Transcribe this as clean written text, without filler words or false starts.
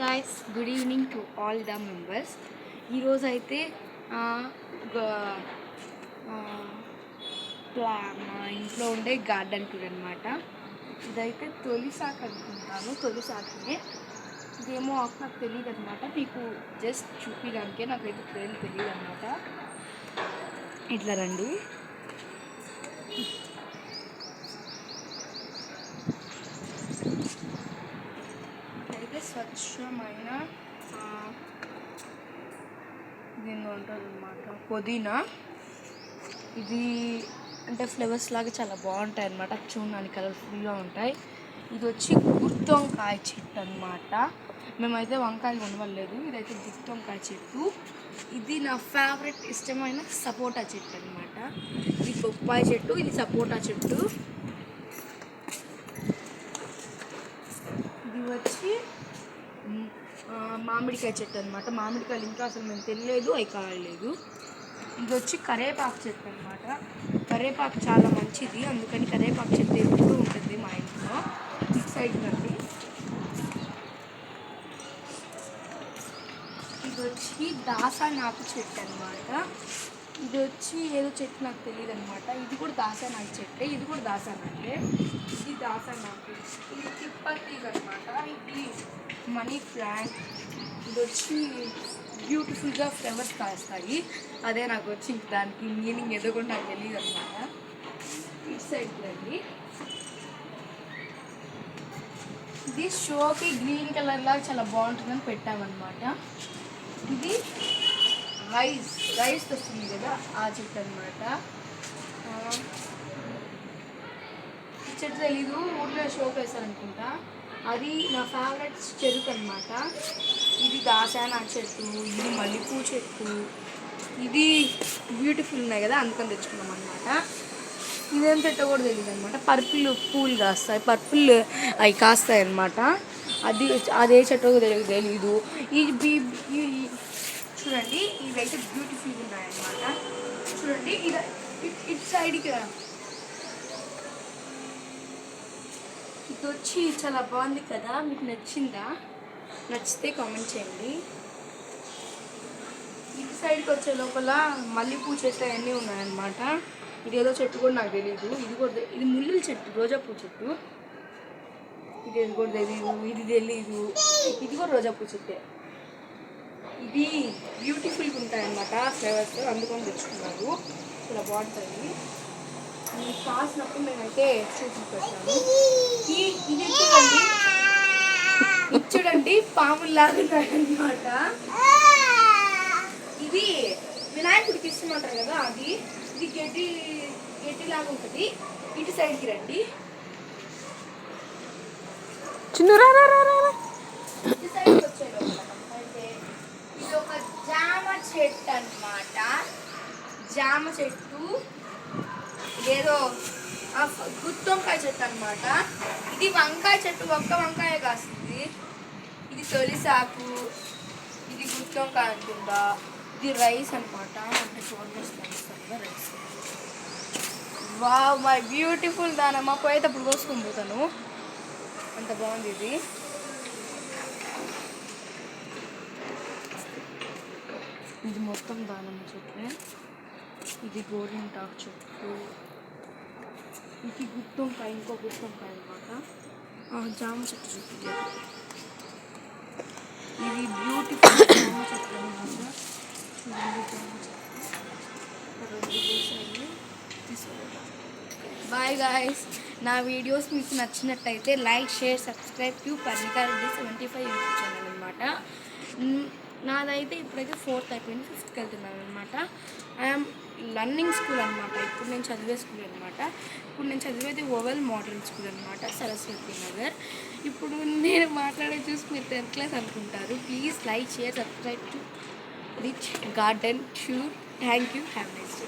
Guys, good evening to all the members. ఈరోజు అయితే మా ఇంట్లో ఉండే గార్డెన్ టూర్ అనమాట. ఇదైతే తొలి సాకు అనుకుంటాను, తొలి సాకునే. ఇదేమో నాకు తెలియదు అనమాట, మీకు జస్ట్ చూపించడానికే. నాకైతే పేరు తెలియదు అనమాట. ఇట్లా రండి. అయితే స్వచ్ఛమైన దీన్ని ఉంటుంది అనమాట పుదీనా. ఇది అంటే ఫ్లేవర్స్ లాగా చాలా బాగుంటాయి అనమాట, చూడడానికి కలర్ఫుల్గా ఉంటాయి. ఇది వచ్చి గుత్తొంకాయ చెట్టు అనమాట. మేమైతే వంకాయలు కొనవలేదు, ఇదైతే గుత్తొంకాయ చెట్టు. ఇది నా ఫేవరెట్ ఇష్టమైన సపోటా చెట్టు అనమాట. ఇది బొప్పాయి చెట్టు, ఇది సపోటా చెట్టు. ఇది వచ్చి మామిడికాయ చెట్టు అనమాట. మామిడికాయలు ఇంకా అసలు మేము తెలియలేదు, అవి కాయలేదు. ఇది వచ్చి కరివేపాకు చెట్టు అనమాట. కరివేపాకు చాలా మంచిది, అందుకని కరివేపాకు చెట్టు ఎప్పుడు ఉంటుంది మా ఇంట్లో. ఇటు సైడ్ రండి. ఇది వచ్చి దాసానాకు చెట్టు అనమాట. ఇది వచ్చి ఏదో చెట్టు నాకు తెలియదు అనమాట. ఇది కూడా దాసానాకు చెట్టే, ఇది కూడా దాసానాకే. ఇది దాసానాకు. ఇది తిప్పతీగ అనమాట. ఇది మనీ ప్లాంట్. ఇది వచ్చి బ్యూటిఫుల్గా ఫ్లవర్స్ కాస్తాయి. అదే నాకు వచ్చి దానికి మీనింగ్ ఏదో కూడా నాకు తెలియదు అనమాట. ఇటు సైడ్ రండి. ఇది షోకి గ్రీన్ కలర్ లాగా చాలా బాగుంటుందని పెట్టామన్నమాట. ఇది రైస్ వస్తుంది కదా, ఆ చెట్టు అనమాట. ఈ చెట్టు తెలీదు, ఊళ్ళో షోకి వేస్తారనుకుంటా. అది నా ఫేవరెట్ చెరుకు అనమాట. ఇది దాసానా చెట్టు, ఇది మల్లెపూ చెట్టు. ఇది బ్యూటిఫుల్ ఉన్నాయి కదా, అందుకని తెచ్చుకున్నాం అనమాట. ఇదేం చెట్టు కూడా తెలియదు అనమాట. పర్పుల్ పూలు కాస్తాయి, పర్పుల్ అవి కాస్తాయి అనమాట. అదే చెట్టు తెలీదు. చూడండి, ఇవైతే బ్యూటిఫుల్గా ఉన్నాయన్నమాట. చూడండి, ఇటు సైడ్కి ఇది వచ్చి చాలా బాగుంది కదా, మీకు నచ్చిందా? నచ్చితే కామెంట్ చేయండి. ఇటు సైడ్కి వచ్చే లోపల మల్లెపూ చెట్లు అవన్నీ ఉన్నాయన్నమాట. ఇది ఏదో చెట్టు కూడా నాకు తెలియదు. ఇది ముల్లుల చెట్టు, రోజా పూ చెట్టు. ఇది కూడా తెలీదు, ఇది తెలీదు. ఇది కూడా రోజా పూ చెట్టే. ఇది బ్యూటిఫుల్గా ఉంటాయన్నమాట ఫ్లేవర్స్, అందుకొని తెచ్చుకున్నారు. చాలా బాగుంటుంది. మీకు కావాల్సినప్పుడు నేనైతే చూసి పెట్టాను. ఇది చూడండి పాముల్లాగా ఉన్నాయన్నమాట. ఇది వినాయకుడికి ఇష్టమంటారు కదా, అది. ఇది గడ్డిలాగా ఉంటుంది. ఇటు సైడ్కి రండి. ఇటు సైడ్కి వచ్చే అయితే ఇది ఒక జామ చెట్టు అన్నమాట. జామ చెట్టు, ఇదేదో గుత్తొంకాయ చెట్టు అనమాట. ఇది వంకాయ చెట్టు, ఒక్క వంకాయ కాస్తుంది. ఇది తొలి సాకు, ఇది గుత్తొంకాయ అనుకుంటా. ఇది రైస్ అనమాట, అంటే చూడమేస్తాను రైస్. వావ్, మై బ్యూటిఫుల్ దానమ్మ. పోయేటప్పుడు కోసుకొని పోతాను, అంత బాగుంది ఇది. ఇది మొత్తం దానమ్మ చెట్టు. ఇది గోరింటాకు చెట్టు. ఇది గుత్తొంకాయ, ఇంకో గుత్తొంకాయ అనమాట. జామ చెట్టు చూపించారు. ఇది బ్యూటిఫుల్ జామ చెట్టు అనమాట. బాయ్ గాయ్స్, నా వీడియోస్ మీకు నచ్చినట్టయితే like, share, subscribe to Parnika Reddy 75 YouTube channel అనమాట. నాదైతే ఇప్పుడైతే 4th అయిపోయింది, 5th వెళ్తున్నాను అనమాట. ఐఎమ్ లర్నింగ్ స్కూల్ అనమాట. ఇప్పుడు నేను చదివే స్కూల్ అనమాట. ఇప్పుడు నేను చదివేది ఓవెల్ మోడల్ స్కూల్ అనమాట, సరస్వతి నగర్. ఇప్పుడు నేను మాట్లాడే చూసి మీరు 10th క్లాస్ అనుకుంటారు. Please like, share, subscribe to rich garden tour. Thank you. Have nice day.